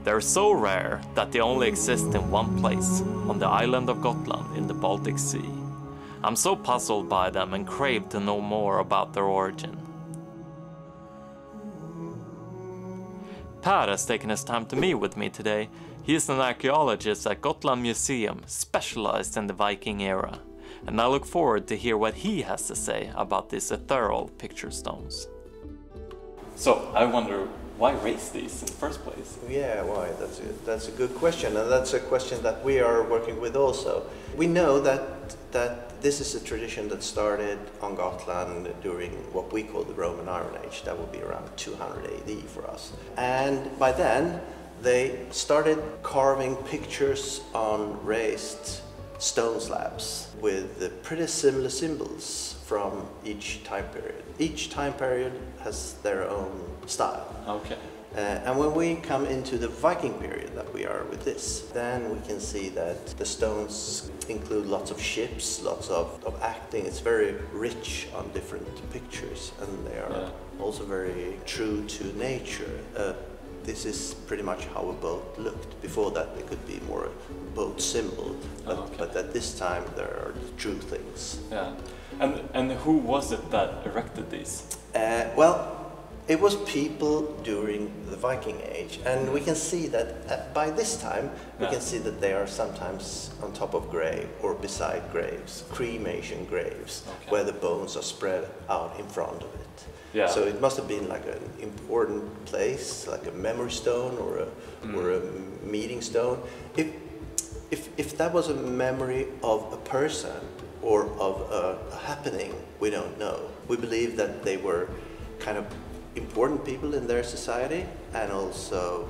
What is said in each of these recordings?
They're so rare that they only exist in one place, on the island of Gotland in the Baltic Sea. I'm so puzzled by them and crave to know more about their origin. Per has taken his time to meet with me today. He is an archaeologist at Gotland Museum, specialized in the Viking era. And I look forward to hear what he has to say about these ethereal picture stones. So, I wonder, why raise these in the first place? Yeah, why? That's a good question, and that's a question that we are working with also. We know that this is a tradition that started on Gotland during what we call the Roman Iron Age. That would be around 200 AD for us. And by then, they started carving pictures on raised stone slabs with pretty similar symbols from each time period. Each time period has their own style. Okay. And when we come into the Viking period that we are with this, then we can see that the stones include lots of ships, lots of acting. It's very rich on different pictures, and they are also very true to nature. This is pretty much how a boat looked. Before that, it could be more a boat symbol, but at this time there are true things. Yeah. And who was it that erected these? Well, it was people during the Viking Age, and we can see that by this time we can see that they are sometimes on top of grave or beside graves, cremation graves, where the bones are spread out in front of it. Yeah. So it must have been like an important place, like a memory stone or a meeting stone. If that was a memory of a person or of a happening, we don't know. We believe that they were kind of important people in their society and also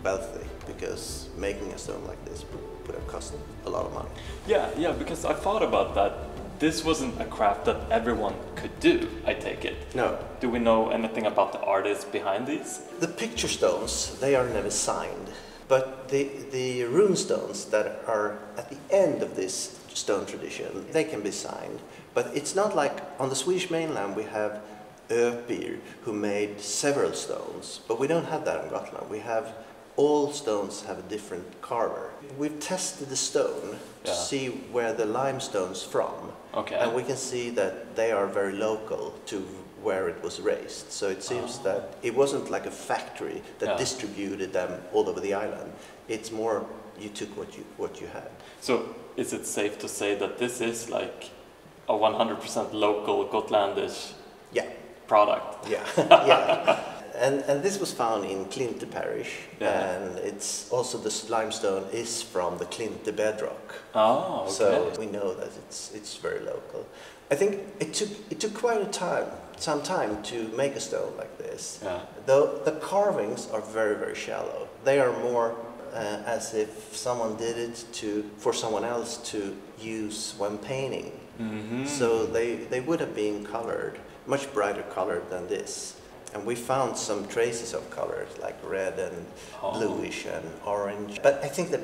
wealthy, because making a stone like this would have cost a lot of money. Yeah, because I thought about that. This wasn't a craft that everyone could do, I take it. No. Do we know anything about the artists behind these? The picture stones, they are never signed, but the rune stones that are at the end of this stone tradition, they can be signed. But it's not like on the Swedish mainland we have Öpir who made several stones, but we don't have that in Gotland. We have all stones have a different carver. We've tested the stone to see where the limestone's from, and we can see that they are very local to where it was raised. So it seems that it wasn't like a factory that distributed them all over the island. It's more you took what you had. So is it safe to say that this is like a 100% local Gotlandish product? Yeah, yeah. And this was found in Klinte parish, and it's also the limestone is from the Klinte bedrock. Oh, okay. So we know that it's very local. I think it took quite some time to make a stone like this. Yeah. Though the carvings are very, very shallow. They are more as if someone did it for someone else to use when painting. Mm-hmm. So they would have been colored, much brighter colored than this. And we found some traces of colors like red and bluish and orange. But I think that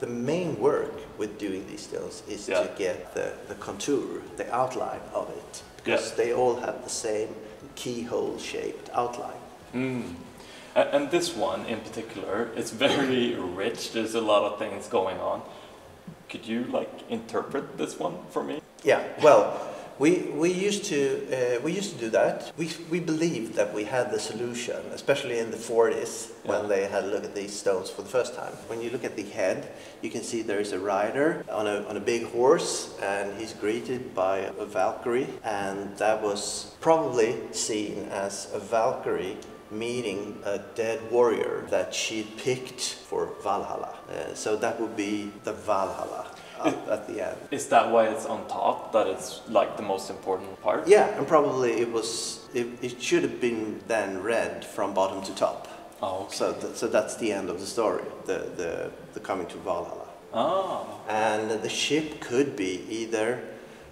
the main work with doing these stones is to get the contour, the outline of it. Because they all have the same keyhole-shaped outline. Mm. And this one in particular, it's very rich. There's a lot of things going on. Could you interpret this one for me? Yeah, well, we used to do that. We believed that we had the solution, especially in the 40s when they had a look at these stones for the first time. When you look at the head, you can see there is a rider on a big horse, and he's greeted by a Valkyrie, and that was probably seen as a Valkyrie meeting a dead warrior that she picked for Valhalla. So that would be the Valhalla at the end. Is that why it's on top, that it's like the most important part? Yeah, and probably it should have been then red from bottom to top. Oh, okay. So that's the end of the story, the coming to Valhalla. Oh. And the ship could be either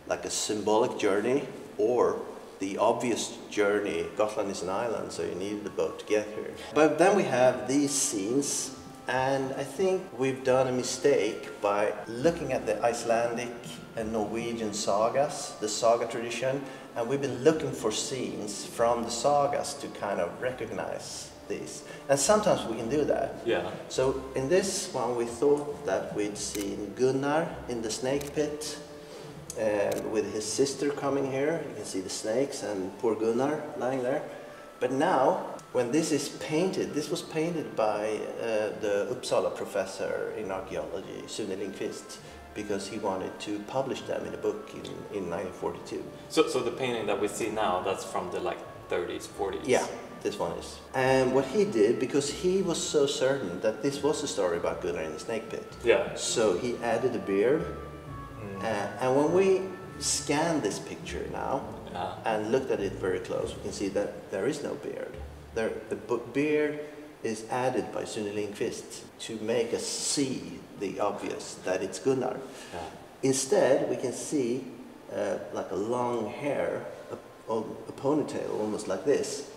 like a symbolic journey or the obvious journey. Gotland is an island, so you need the boat to get here. But then we have these scenes, and I think we've done a mistake by looking at the Icelandic and Norwegian sagas, the saga tradition, And we've been looking for scenes from the sagas to kind of recognize these. And sometimes we can do that. Yeah. So in this one we thought that we'd seen Gunnar in the snake pit with his sister coming here. You can see the snakes and poor Gunnar lying there. But now, when this is painted, this was painted by the Uppsala professor in archaeology, Sune Lindqvist, because he wanted to publish them in a book in 1942. So the painting that we see now, that's from the like 30s, 40s? Yeah, this one is. And what he did, because he was so certain that this was a story about Gunnar in the snake pit, yeah. so he added a beard. And when we scan this picture now and looked at it very close, we can see that there is no beard. The beard is added by Sune Lindqvist to make us see the obvious, that it's Gunnar. Yeah. Instead, we can see like a long hair, a ponytail, almost like this.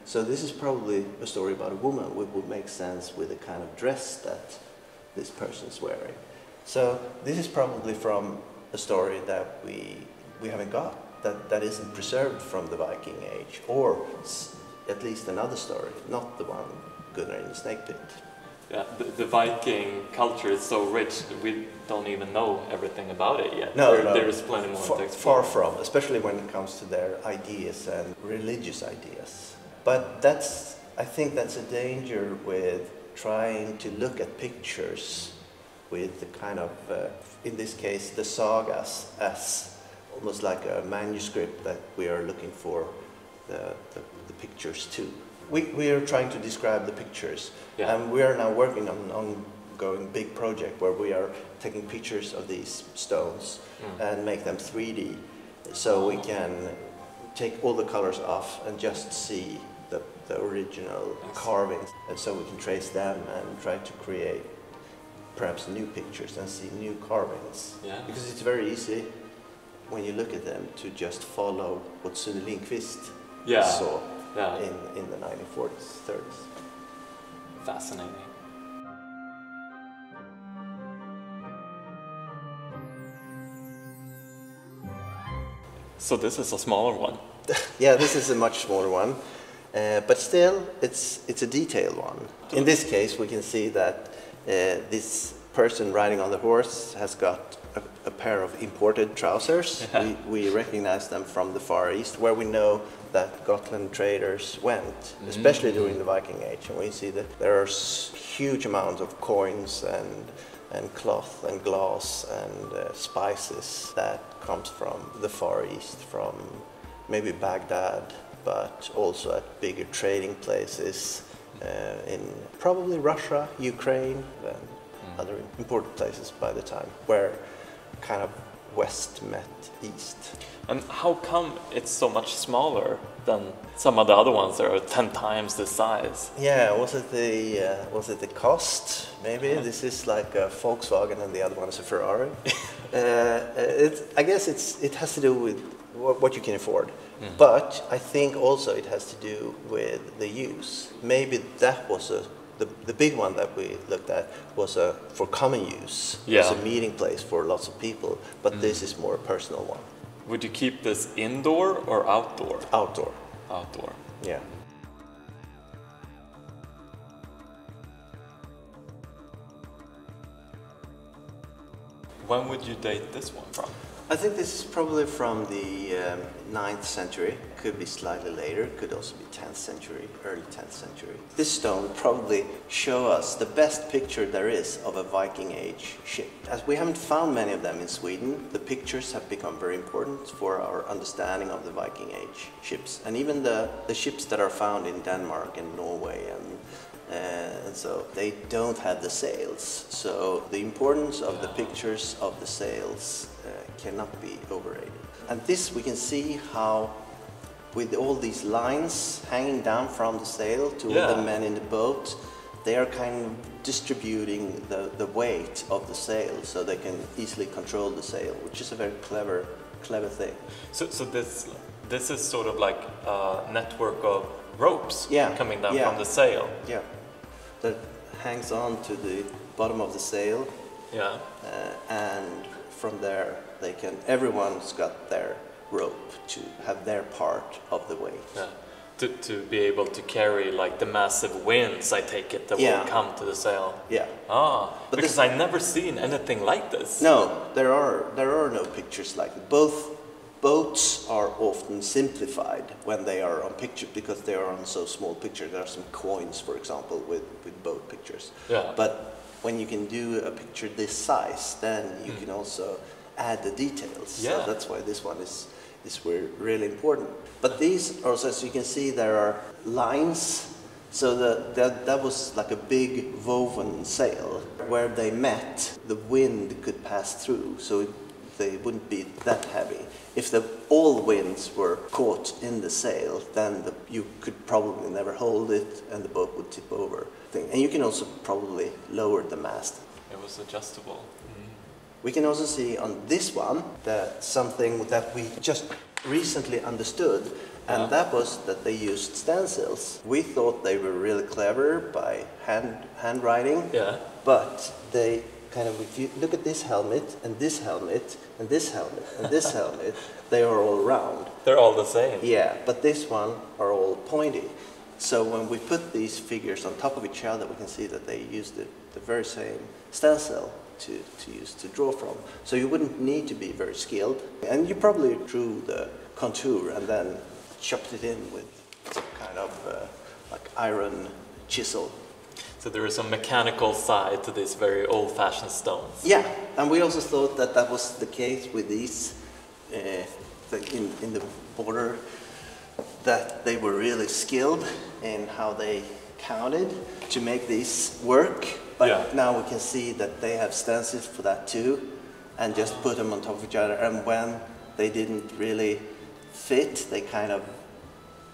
So this is probably a story about a woman, which would make sense with the kind of dress that this person's wearing. So this is probably from a story that we haven't got, that isn't preserved from the Viking Age, or at least another story, not the one Gunnar in the snake pit. Yeah, the Viking culture is so rich that we don't even know everything about it yet. No, There is plenty more to Far explore. from, especially when it comes to their ideas and religious ideas. But I think that's a danger with trying to look at pictures with the kind of, in this case, the sagas as almost like a manuscript that we are looking for the pictures too. We are trying to describe the pictures, and we are now working on an ongoing big project where we are taking pictures of these stones and make them 3D, so we can take all the colors off and just see the original carvings, and so we can trace them and try to create perhaps new pictures and see new carvings. Yeah. Because it's very easy when you look at them to just follow what Sune Lindqvist saw in the 1940s, 30s. Fascinating. So this is a smaller one. Yeah, this is a much smaller one, but still it's a detailed one. In this case we can see that this person riding on the horse has got a pair of imported trousers. We recognize them from the Far East, where we know that Gotland traders went, especially during the Viking Age. And we see that there are huge amounts of coins and cloth and glass and spices that comes from the Far East, from maybe Baghdad, but also at bigger trading places in probably Russia, Ukraine, and other important places by the time, where kind of West met East. And how come it's so much smaller than some of the other ones that are 10 times the size? Yeah, was it the cost? Maybe this is like a Volkswagen and the other one is a Ferrari. I guess it has to do with what you can afford. But I think also it has to do with the use. Maybe that was the big one that we looked at was for common use. Yeah. It's a meeting place for lots of people, but this is more a personal one. Would you keep this indoor or outdoor? Outdoor. Outdoor. Yeah. When would you date this one from? I think this is probably from the 9th century. Could be slightly later, could also be 10th century, early 10th century. This stone would probably show us the best picture there is of a Viking Age ship. As we haven't found many of them in Sweden, the pictures have become very important for our understanding of the Viking Age ships. And even the ships that are found in Denmark and Norway and so they don't have the sails. So the importance of the pictures of the sails cannot be overrated. And this we can see how, with all these lines hanging down from the sail to all the men in the boat, they are kind of distributing the weight of the sail so they can easily control the sail, which is a very clever thing. So this is sort of like a network of ropes coming down from the sail. Yeah, that hangs on to the bottom of the sail. Yeah. And from there everyone's got their rope to have their part of the weight. Yeah. To be able to carry like the massive winds, I take it, that will come to the sail. Yeah. Ah, but because I've never seen anything like this. No, there are no pictures like it. Both boats are often simplified when they are on picture because they are on so small picture. There are some coins, for example, with boat pictures. Yeah. But when you can do a picture this size, then you can also add the details. Yeah. So that's why this one is really important. But these also, as you can see, there are lines. So that was like a big woven sail. Where they met, the wind could pass through, so they wouldn't be that heavy. If all the winds were caught in the sail, then you could probably never hold it and the boat would tip over. And you can also probably lower the mast. It was adjustable. We can also see on this one that something that we just recently understood, and that was that they used stencils. We thought they were really clever by handwriting, but they kind of, if you look at this helmet and this helmet and this helmet and this helmet, they are all round. They're all the same. Yeah, but this one are all pointy. So when we put these figures on top of each other, we can see that they used the very same stencil to use to draw from. So you wouldn't need to be very skilled. And you probably drew the contour and then chopped it in with some kind of like iron chisel. So there is a mechanical side to these very old-fashioned stones. Yeah, and we also thought that that was the case with these in the border, that they were really skilled in how they counted to make these work. But now we can see that they have stencils for that too, and just put them on top of each other. And when they didn't really fit, they kind of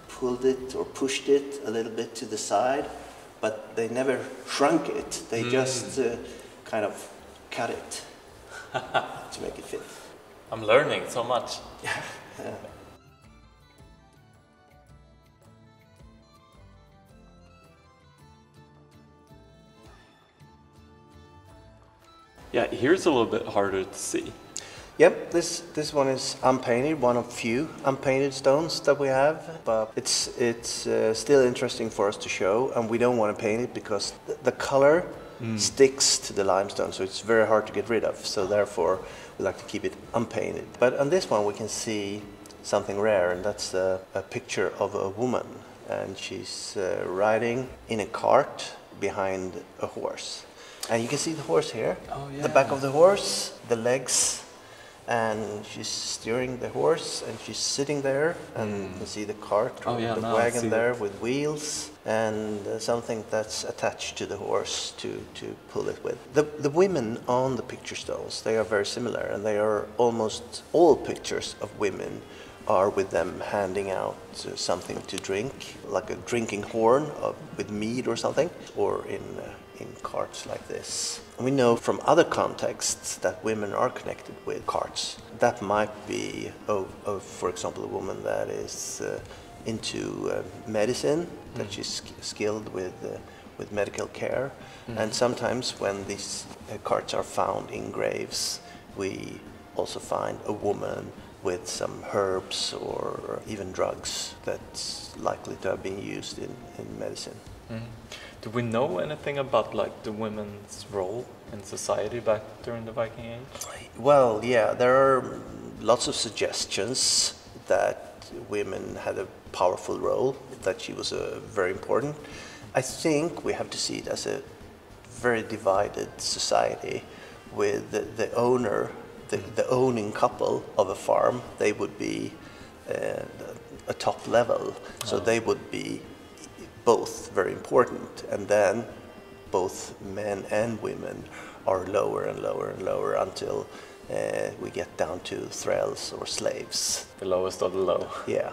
pulled it or pushed it a little bit to the side, but they never shrunk it. They just kind of cut it to make it fit. I'm learning so much. Yeah. Yeah, here's a little bit harder to see. Yep, this one is unpainted, one of few unpainted stones that we have, but it's still interesting for us to show, and we don't want to paint it because the color sticks to the limestone, so it's very hard to get rid of, so therefore we like to keep it unpainted. But on this one we can see something rare, and that's a picture of a woman, and she's riding in a cart behind a horse. And you can see the horse here, the back of the horse, the legs, and she's steering the horse, and she's sitting there, and you can see the cart, the wagon there with wheels, and something that's attached to the horse to pull it with. The women on the picture stones, they are very similar, and they are almost all pictures of women are with them handing out something to drink, like a drinking horn with mead or something, or in carts like this. We know from other contexts that women are connected with carts. That might be, for example, a woman that is into medicine, that she's skilled with medical care. And sometimes when these carts are found in graves, we also find a woman with some herbs or even drugs that's likely to have been used in medicine. Do we know anything about like the women's role in society back during the Viking Age? Well, yeah, there are lots of suggestions that women had a powerful role, that she was very important. I think we have to see it as a very divided society with the owner, the owning couple of a farm. They would be a top level, so they would be both very important, and then both men and women are lower and lower and lower until we get down to thralls or slaves. The lowest of the low. Yeah.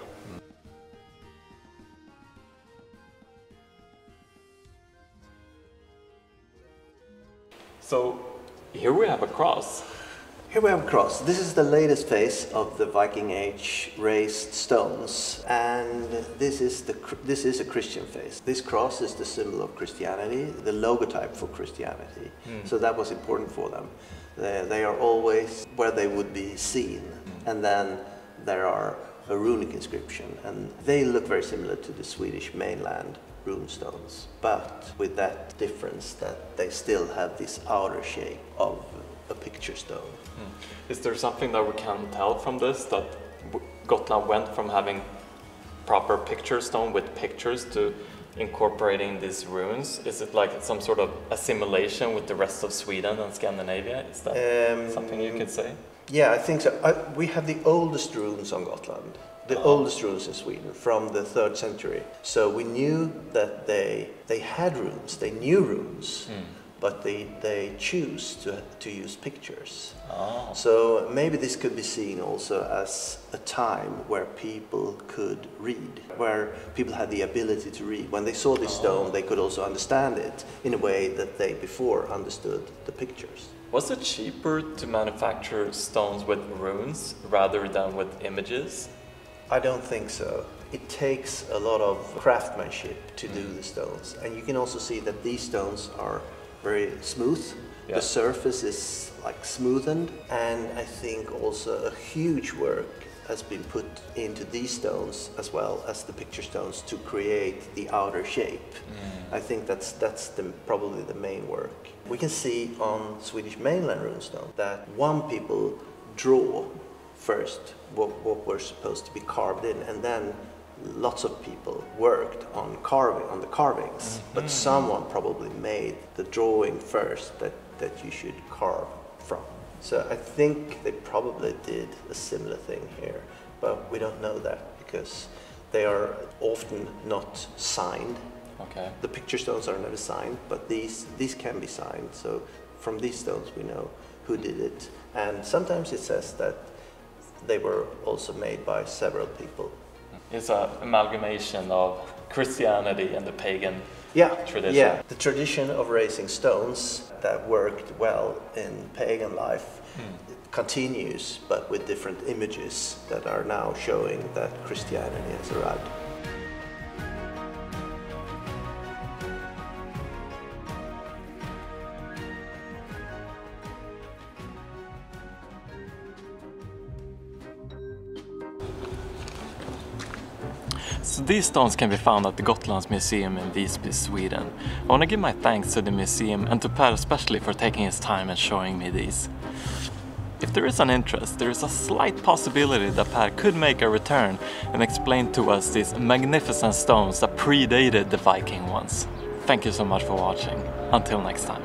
So here we have a cross. Here we have a cross. This is the latest phase of the Viking Age raised stones, and this is a Christian phase. This cross is the symbol of Christianity, the logotype for Christianity. So that was important for them. They are always where they would be seen, and then there are a runic inscription, and they look very similar to the Swedish mainland runestones, but with that difference that they still have this outer shape of a picture stone. Is there something that we can tell from this, that Gotland went from having proper picture stone with pictures to incorporating these runes? Is it like some sort of assimilation with the rest of Sweden and Scandinavia? Is that something you could say? Yeah, I think so. We have the oldest runes on Gotland, the oldest runes in Sweden from the 3rd century. So we knew that they had runes, they knew runes, but they choose to use pictures. So maybe this could be seen also as a time where people could read, where people had the ability to read. When they saw this stone, they could also understand it in a way that they before understood the pictures. Was it cheaper to manufacture stones with runes rather than with images? I don't think so. It takes a lot of craftsmanship to do the stones, and you can also see that these stones are very smooth. The surface is like smoothened, and I think also a huge work has been put into these stones as well as the picture stones to create the outer shape. I think that's probably the main work. We can see on Swedish mainland runestone that one people draw first what were supposed to be carved in, and then lots of people worked on the carvings, but someone probably made the drawing first that you should carve from. So I think they probably did a similar thing here, but we don't know that because they are often not signed. Okay. The picture stones are never signed, but these can be signed. So from these stones we know who did it, and sometimes it says that they were also made by several people. It's an amalgamation of Christianity and the pagan tradition. Yeah, the tradition of raising stones that worked well in pagan life continues, but with different images that are now showing that Christianity has arrived. So these stones can be found at the Gotlands Museum in Visby, Sweden. I want to give my thanks to the museum and to Per especially for taking his time and showing me these. If there is an interest, there is a slight possibility that Per could make a return and explain to us these magnificent stones that predated the Viking ones. Thank you so much for watching. Until next time.